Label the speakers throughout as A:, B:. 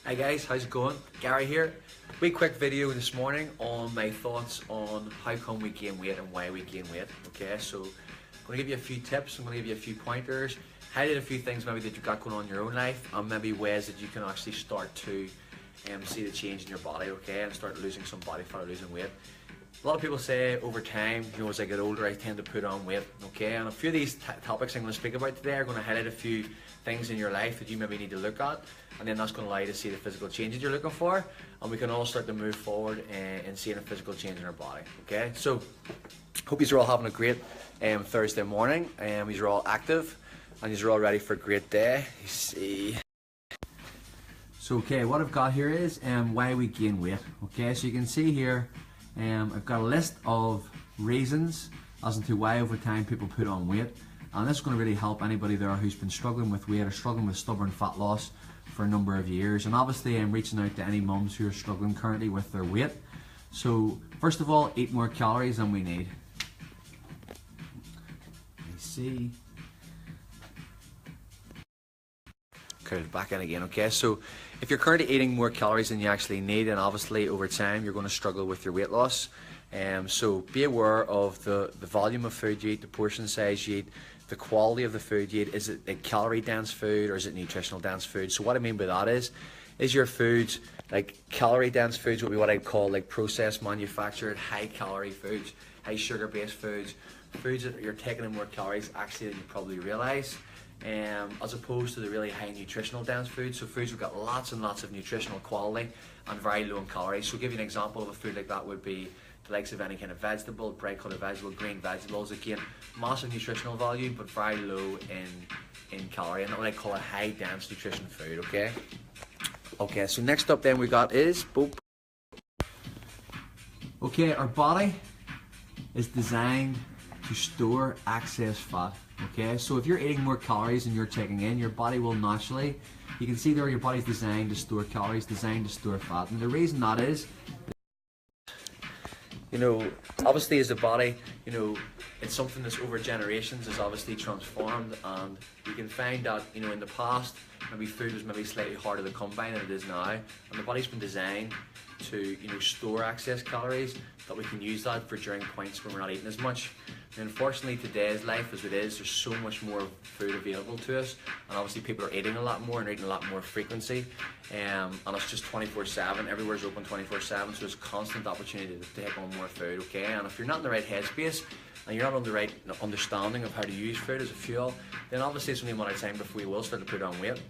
A: Hi guys, how's it going? Gary here. Wee quick video this morning on my thoughts on how come we gain weight and why we gain weight. Okay, so I'm going to give you a few tips, I'm going to give you a few pointers, highlight a few things maybe that you've got going on in your own life, and maybe ways that you can actually start to see the change in your body, okay, and start losing some body fat or losing weight. A lot of people say over time, as I get older, I tend to put on weight, okay? And a few of these topics I'm going to speak about today are going to highlight a few things in your life that you maybe need to look at, and then that's going to allow you to see the physical changes you're looking for, and we can all start to move forward and seeing a physical change in our body, okay? So, hope you're all having a great Thursday morning, you're all active, and you're all ready for a great day. You see. So, okay, what I've got here is why we gain weight, okay? So you can see here, I've got a list of reasons as to why over time people put on weight, and this is going to really help anybody there who's been struggling with weight or struggling with stubborn fat loss for a number of years. And obviously I'm reaching out to any mums who are struggling currently with their weight. So first of all, eat more calories than we need. Let's see. Okay, back in again, okay? So if you're currently eating more calories than you actually need, and obviously over time you're going to struggle with your weight loss. So be aware of the volume of food you eat, the portion size you eat, the quality of the food you eat. Is it a calorie dense food or is it nutritional dense food? So what I mean by that is your food, like calorie dense foods would be what I'd call like processed, manufactured, high calorie foods, high sugar based foods, foods that you're taking in more calories actually than you probably realise. As opposed to the really high nutritional dense foods. So foods have got lots and lots of nutritional quality and very low in calories. So to give you an example of a food like that would be the likes of any kind of vegetable, bright coloured vegetable, green vegetables. Again, massive nutritional value but very low in calorie, and what I call a high dense nutrition food, okay? Okay, so next up then we got is boop. Okay, our body is designed to store excess fat. Okay, so if you're eating more calories than you're taking in, your body will naturally, you can see there your body's designed to store calories, designed to store fat. And the reason that is, obviously as a body, it's something that's over generations is obviously transformed, and you can find that, in the past, maybe food was maybe slightly harder to come by than it is now, and the body's been designed to, store excess calories, that we can use that for during points when we're not eating as much. And unfortunately today's life as it is, there's so much more food available to us, and obviously people are eating a lot more and eating a lot more frequency, and it's just 24/7, everywhere's open 24/7, so there's constant opportunity to take on more food, okay? And if you're not in the right headspace, and you're not on the right understanding of how to use food as a fuel, then obviously it's only a matter of time before you will start to put on weight.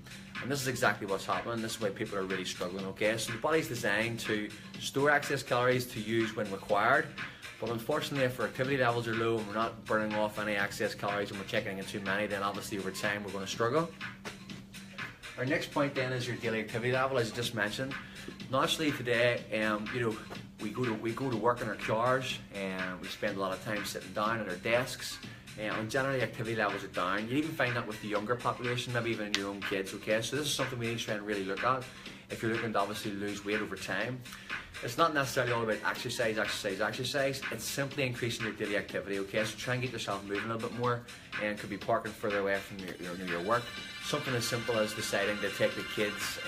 A: And this is exactly what's happening. This is why people are really struggling, okay? So the body's designed to store excess calories to use when required, but unfortunately if our activity levels are low and we're not burning off any excess calories and we're taking in too many, then obviously over time we're going to struggle. Our next point then is your daily activity level, as I just mentioned. Naturally today, we go to work in our cars, and we spend a lot of time sitting down at our desks, and generally activity levels are down. You even find that with the younger population, maybe even in your own kids, okay? So this is something we need to try and really look at if you're looking to obviously lose weight over time. It's not necessarily all about exercise, it's simply increasing your daily activity, okay? So try and get yourself moving a little bit more, and could be parking further away from your work. Something as simple as deciding to take the kids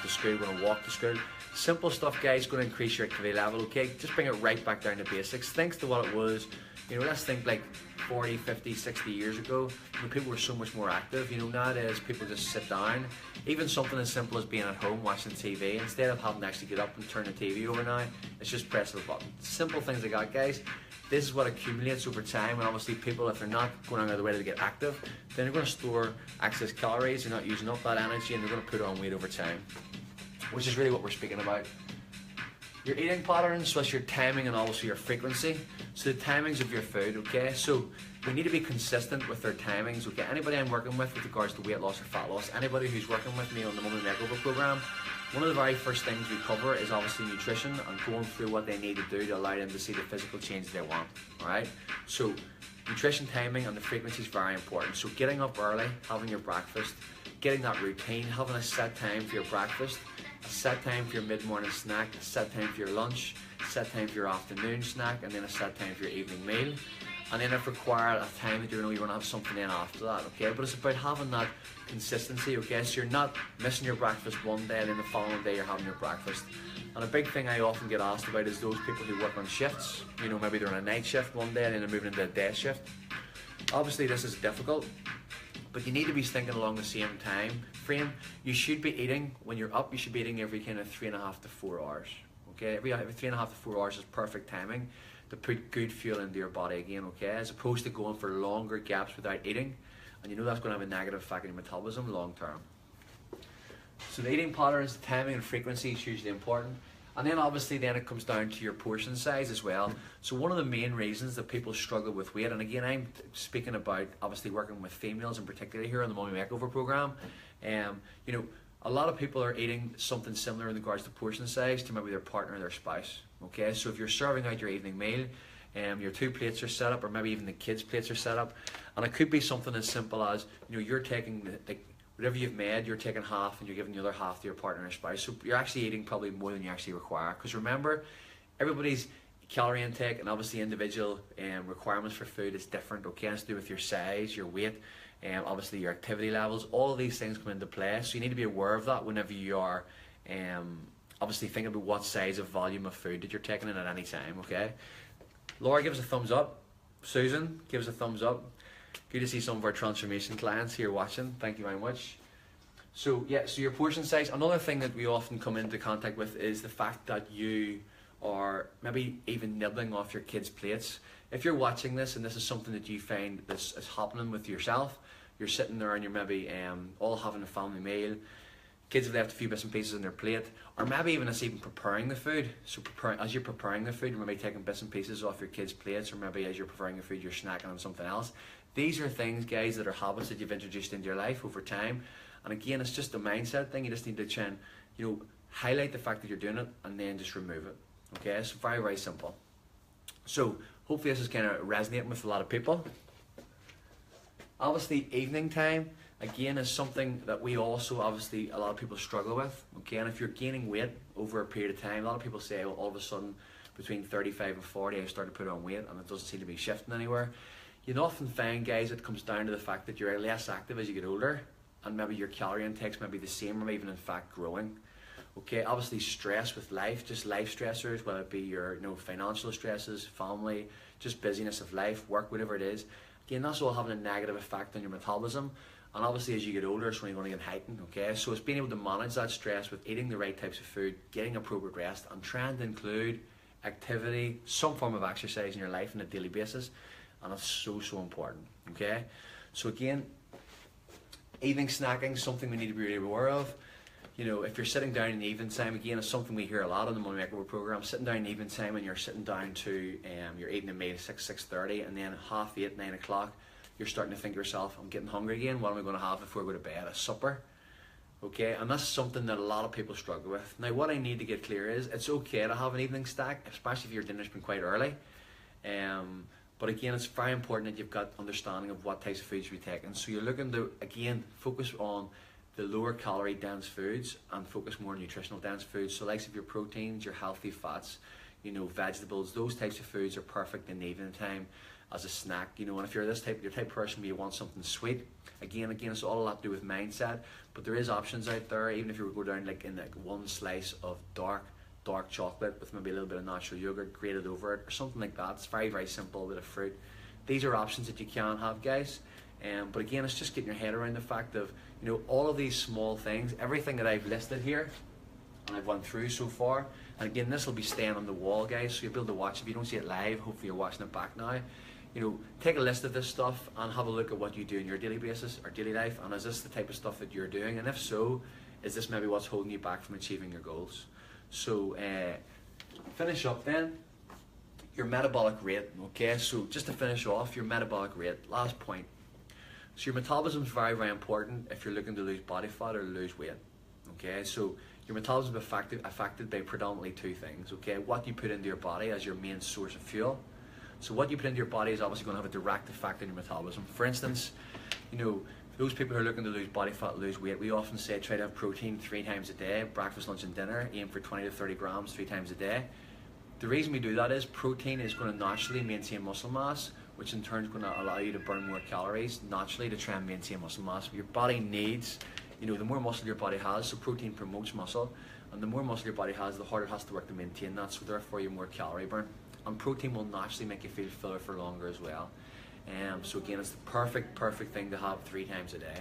A: to school, going to walk to school. Simple stuff, guys, going to increase your activity level, okay? Just bring it right back down to basics. Think to what it was, let's think like 40, 50, 60 years ago, people were so much more active. Nowadays people just sit down. Even something as simple as being at home watching TV, instead of having to actually get up and turn the TV over now, it's just press the button. Simple things like that, guys. This is what accumulates over time, and obviously people, if they're not going out of their way to get active, then they're going to store excess calories, they're not using up that energy, and they're going to put on weight over time, which is really what we're speaking about. Your eating patterns, plus your timing and also your frequency. So the timings of your food, okay? So we need to be consistent with their timings, okay? Anybody I'm working with regards to weight loss or fat loss, anybody who's working with me on the Mummy Makeover program, one of the very first things we cover is obviously nutrition and going through what they need to do to allow them to see the physical change they want, alright? So nutrition timing and the frequency is very important. So getting up early, having your breakfast, getting that routine, having a set time for your breakfast, a set time for your mid-morning snack, a set time for your lunch, a set time for your afternoon snack, and then a set time for your evening meal. and then if required a time that you know you're going to have something in after that, okay? But it's about having that consistency, okay? So you're not missing your breakfast one day and then the following day you're having your breakfast. And a big thing I often get asked about is those people who work on shifts. You know, maybe they're on a night shift one day and then they're moving into a day shift. Obviously this is difficult, but you need to be thinking along the same time frame. You should be eating, when you're up, you should be eating every kind of 3.5 to 4 hours. Okay, every 3.5 to 4 hours is perfect timing to put good fuel into your body again, okay? As opposed to going for longer gaps without eating, and you know that's going to have a negative effect on your metabolism long term. So the eating patterns, the timing and frequency is hugely important. And then obviously then it comes down to your portion size as well. So one of the main reasons that people struggle with weight, and again I'm speaking about obviously working with females in particular here on the Mummy Makeover program, you know, a lot of people are eating something similar in regards to portion size to maybe their partner or their spouse. Okay, so if you're serving out your evening meal, your 2 plates are set up, or maybe even the kids' plates are set up, and it could be something as simple as, you know, you're taking whatever you've made, you're taking half and you're giving the other half to your partner or spouse. So you're actually eating probably more than you actually require. Because remember, everybody's calorie intake and obviously individual requirements for food is different. Okay, it's to do with your size, your weight, obviously your activity levels. All of these things come into play. So you need to be aware of that whenever you are obviously thinking about what size of volume of food that you're taking in at any time. Okay, Laura gives a thumbs up. Susan gives a thumbs up. Good to see some of our transformation clients here watching. Thank you very much. So yeah, so your portion size. Another thing that we often come into contact with is the fact that you are maybe even nibbling off your kids' plates. If you're watching this and this is something that you find this is happening with yourself, you're sitting there and you're maybe all having a family meal, kids have left a few bits and pieces on their plate, or maybe even as even preparing the food. So as you're preparing the food, you're maybe taking bits and pieces off your kids' plates, or maybe as you're preparing the food, you're snacking on something else. These are things, guys, that are habits that you've introduced into your life over time. And again, it's just a mindset thing. You just need to try and, you know, highlight the fact that you're doing it and then just remove it. Okay, it's very, very simple. So hopefully this is kind of resonating with a lot of people. Obviously, evening time, again, is something that we also, obviously, a lot of people struggle with. Okay, and if you're gaining weight over a period of time, a lot of people say, well, all of a sudden, between 35 and 40, I started to put on weight and it doesn't seem to be shifting anywhere. You'd often find, guys, it comes down to the fact that you're less active as you get older, and maybe your calorie intakes may be the same, or even in fact growing. Okay, obviously stress with life, just life stressors, whether it be your financial stresses, family, just busyness of life, work, whatever it is. Again, that's all having a negative effect on your metabolism. And obviously as you get older, it's only going to get heightened. Okay, so it's being able to manage that stress with eating the right types of food, getting appropriate rest, and trying to include activity, some form of exercise in your life on a daily basis. And it's so, so important. Okay, so again, evening snacking, something we need to be really aware of. You know, if you're sitting down in the evening time, again, it's something we hear a lot on the Mummy Makeover program. Sitting down in the evening time, and you're sitting down to your evening meal, 6:30, and then 8:30, 9 o'clock, you're starting to think to yourself, I'm getting hungry again. What am I going to have before I go to bed? A supper. Okay, and that's something that a lot of people struggle with. Now, what I need to get clear is, it's okay to have an evening snack, especially if your dinner's been quite early. But again, it's very important that you've got understanding of what types of foods you're taking. So you're looking to, again, focus on the lower calorie dense foods and focus more on nutritional dense foods. So likes of your proteins, your healthy fats, vegetables, those types of foods are perfect in the evening time as a snack. And if you're your type of person where you want something sweet, again, it's all a lot to do with mindset. But there is options out there, even if you would go down in one slice of dark chocolate with maybe a little bit of natural yogurt grated over it or something like that. It's very, very simple, a bit of fruit. These are options that you can have, guys. But again, it's just getting your head around the fact of, all of these small things, everything that I've listed here and I've went through so far. And again, this will be staying on the wall, guys, so you'll be able to watch. If you don't see it live, hopefully you're watching it back now. Take a list of this stuff and have a look at what you do in your daily basis or daily life, and is this the type of stuff that you're doing? And if so, is this maybe what's holding you back from achieving your goals? So finish up then, your metabolic rate. Okay, so just to finish off, your metabolic rate, last point. So your metabolism is very, very important if you're looking to lose body fat or lose weight. Okay, so your metabolism is affected by predominantly two things. Okay, what you put into your body as your main source of fuel. So what you put into your body is obviously going to have a direct effect on your metabolism. For instance, those people who are looking to lose body fat, lose weight, we often say try to have protein 3 times a day, breakfast, lunch and dinner, aim for 20 to 30 grams 3 times a day. The reason we do that is protein is going to naturally maintain muscle mass, which in turn is going to allow you to burn more calories naturally to try and maintain muscle mass. Your body needs, you know, the more muscle your body has, so protein promotes muscle, and the more muscle your body has, the harder it has to work to maintain that, so therefore you more calorie burn. And protein will naturally make you feel fuller for longer as well. So again, it's the perfect thing to have 3 times a day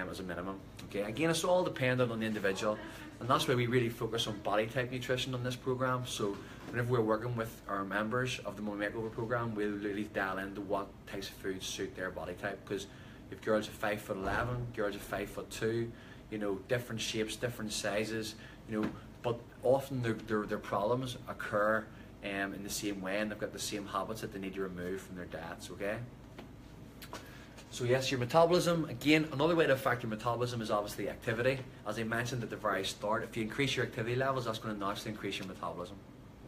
A: as a minimum. Okay, again, it's all dependent on the individual, and that's why we really focus on body type nutrition on this program. So whenever we're working with our members of the Mummy Makeover program, we'll really dial into what types of foods suit their body type, because if girls are 5'11", girls are 5'2", you know, different shapes, different sizes, you know, but often their problems occur in the same way, and they've got the same habits that they need to remove from their diets. Okay, so yes, your metabolism, again, another way to affect your metabolism is obviously activity. As I mentioned at the very start, if you increase your activity levels, that's going to naturally increase your metabolism.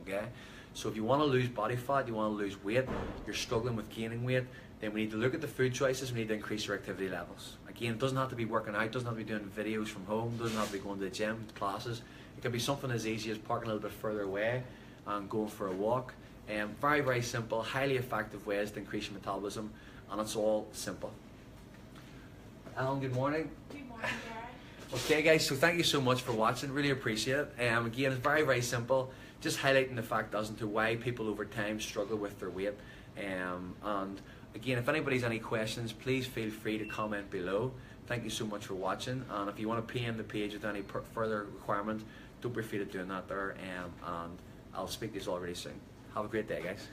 A: Okay, so if you want to lose body fat, you want to lose weight, you're struggling with gaining weight, then we need to look at the food choices, we need to increase your activity levels. Again, it doesn't have to be working out, it doesn't have to be doing videos from home, it doesn't have to be going to the gym, classes. It can be something as easy as parking a little bit further away and going for a walk. Very simple, highly effective ways to increase your metabolism, and it's all simple. Alan, good morning.
B: Good morning, Gary.
A: Okay guys, so thank you so much for watching, really appreciate it. Again, it's very simple, just highlighting the fact as to why people over time struggle with their weight. And again, if anybody's any questions, please feel free to comment below. Thank you so much for watching, and if you want to PM the page with any further requirement, don't be afraid of doing that there, and I'll speak to you all really soon. Have a great day, guys.